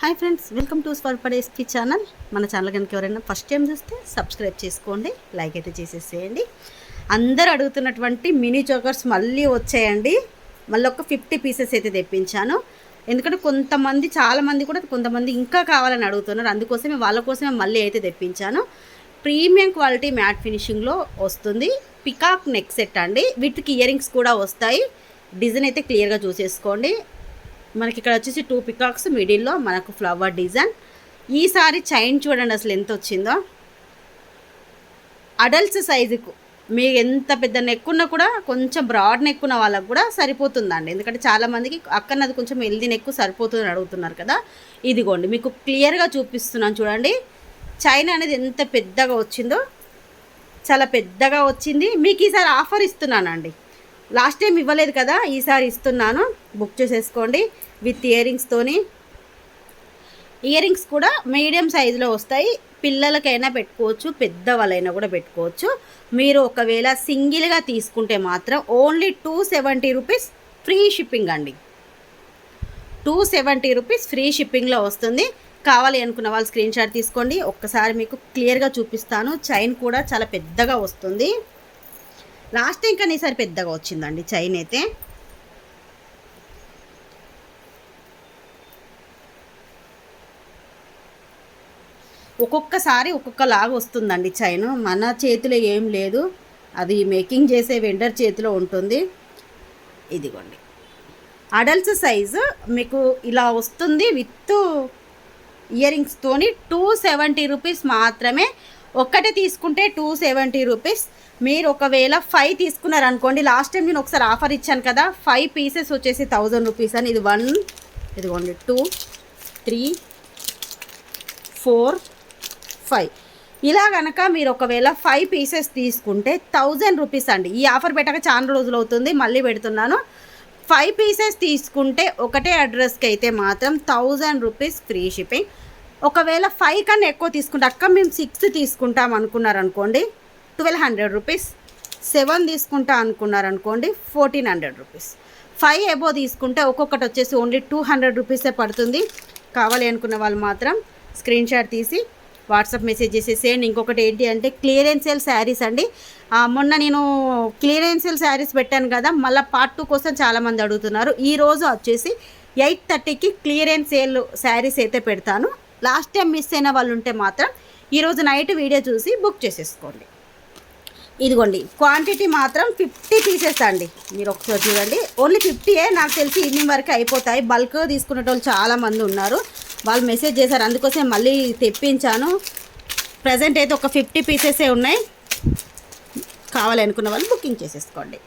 Hi friends, welcome to స్వర్పడేస్కి channel. మన channel కనుక ఎవరైనా ఫస్ట్ టైం చూస్తే సబ్స్క్రైబ్ చేసుకోండి, లైక్ అయితే చేసేసేయండి. అందరు అడుగుతున్నటువంటి మినీ చోకర్స్ మళ్ళీ వచ్చాయండి. మళ్ళీ ఒక 50 పీసెస్ అయితే తెప్పించాను. ఎందుకంటే కొంతమంది చాలామంది కూడా కొంతమంది ఇంకా కావాలని అడుగుతున్నారు. అందుకోసమే వాళ్ళ కోసమే మళ్ళీ అయితే తెప్పించాను. ప్రీమియం క్వాలిటీ మ్యాట్ ఫినిషింగ్లో వస్తుంది. పికాక్ నెక్ సెట్ అండి. వీటికి ఇయర్ రింగ్స్ కూడా వస్తాయి. డిజైన్ అయితే క్లియర్గా చూసేసుకోండి. మనకి ఇక్కడ వచ్చేసి 2 పికాక్స్, మిడిల్లో మనకు ఫ్లవర్ డిజైన్. ఈసారి చైన్ చూడండి అసలు ఎంత వచ్చిందో. అడల్ట్స్ సైజుకు మీకు ఎంత పెద్ద నెక్ ఉన్నా కూడా కొంచెం బ్రాడ్ నెక్ ఉన్న వాళ్ళకు కూడా సరిపోతుందండి. ఎందుకంటే చాలామందికి అక్కడది కొంచెం హెల్దీ నెక్ సరిపోతుందని అడుగుతున్నారు కదా. ఇదిగోండి మీకు క్లియర్గా చూపిస్తున్నాను చూడండి. చైన్ అనేది ఎంత పెద్దగా వచ్చిందో, చాలా పెద్దగా వచ్చింది. మీకు ఈసారి ఆఫర్ ఇస్తున్నానండి. లాస్ట్ టైం ఇవ్వలేదు కదా, ఈసారి ఇస్తున్నాను. బుక్ చేసేసుకోండి. విత్ ఇయర్ రింగ్స్తోని. ఇయర్ రింగ్స్ కూడా మీడియం సైజులో వస్తాయి. పిల్లలకైనా పెట్టుకోవచ్చు, పెద్దవాళ్ళైనా కూడా పెట్టుకోవచ్చు. మీరు ఒకవేళ సింగిల్గా తీసుకుంటే మాత్రం ఓన్లీ 270 రూపీస్ ఫ్రీ షిప్పింగ్ అండి. 270 రూపీస్ ఫ్రీ షిప్పింగ్లో వస్తుంది. కావాలి అనుకున్న వాళ్ళు స్క్రీన్ షాట్ తీసుకోండి. ఒక్కసారి మీకు క్లియర్గా చూపిస్తాను. చైన్ కూడా చాలా పెద్దగా వస్తుంది. లాస్ట్ టైం కానీ ఈసారి పెద్దగా వచ్చిందండి చైన్ అయితే. ఒక్కొక్కసారి ఒక్కొక్కలాగా వస్తుందండి చైన్. మన చేతిలో ఏం లేదు, అది మేకింగ్ చేసే వెండర్ చేతిలో ఉంటుంది. ఇదిగోండి అడల్ట్స్ సైజు మీకు ఇలా వస్తుంది. విత్ ఇయర్ రింగ్స్తోని 270 రూపీస్ మాత్రమే. ఒక్కటే తీసుకుంటే 270 రూపీస్. మీరు ఒకవేళ 5 తీసుకున్నారనుకోండి, లాస్ట్ టైం నేను ఒకసారి ఆఫర్ ఇచ్చాను కదా, 5 పీసెస్ వచ్చేసి 1000 రూపీస్ అని. ఇది 1, ఇదిగోండి 2, 3, 4, 5. ఇలా కనుక మీరు ఒకవేళ 5 పీసెస్ తీసుకుంటే 1000 రూపీస్ అండి. ఈ ఆఫర్ పెట్టక చాలా రోజులు అవుతుంది, మళ్ళీ పెడుతున్నాను. 5 పీసెస్ తీసుకుంటే ఒకటే అడ్రస్కి అయితే మాత్రం 1000 రూపీస్ ఫ్రీ షిప్పింగ్. ఒకవేళ 5 కన్నా ఎక్కువ తీసుకుంటే, అక్క మేము 6 తీసుకుంటాం అనుకున్నారనుకోండి 1200 రూపీస్. 7 తీసుకుంటా అనుకున్నారనుకోండి 1400 రూపీస్. 5 ఎబో తీసుకుంటే ఒక్కొక్కటి వచ్చేసి ఓన్లీ 200 రూపీసే పడుతుంది. కావాలి అనుకున్న వాళ్ళు మాత్రం స్క్రీన్ షాట్ తీసి వాట్సాప్ మెసేజ్ చేసేసేయండి. ఇంకొకటి ఏంటి అంటే క్లియరెన్స్ సేల్ శారీస్ అండి. మొన్న నేను క్లియరెన్స్ సేల్ శారీస్ పెట్టాను కదా, మళ్ళీ పార్ట్ 2 కోసం చాలామంది అడుగుతున్నారు. ఈరోజు వచ్చేసి 8:30కి క్లియరెన్స్ సేల్ శారీస్ అయితే పెడతాను. లాస్ట్ టైం మిస్ అయిన వాళ్ళు ఉంటే మాత్రం ఈరోజు నైట్ వీడియో చూసి బుక్ చేసేసుకోండి. ఇదిగోండి క్వాంటిటీ మాత్రం 50 పీసెస్ అండి. మీరు ఒకసారి చూడండి, ఓన్లీ 50ఏ. నాకు తెలిసి ఈవినింగ్ వరకు అయిపోతాయి. బల్క్ తీసుకునే వాళ్ళు చాలామంది ఉన్నారు, వాళ్ళు మెసేజ్ చేశారు, అందుకోసం మళ్ళీ తెప్పించాను. ప్రజెంట్ అయితే ఒక 50 పీసెసే ఉన్నాయి. కావాలనుకున్న వాళ్ళు బుకింగ్ చేసేసుకోండి.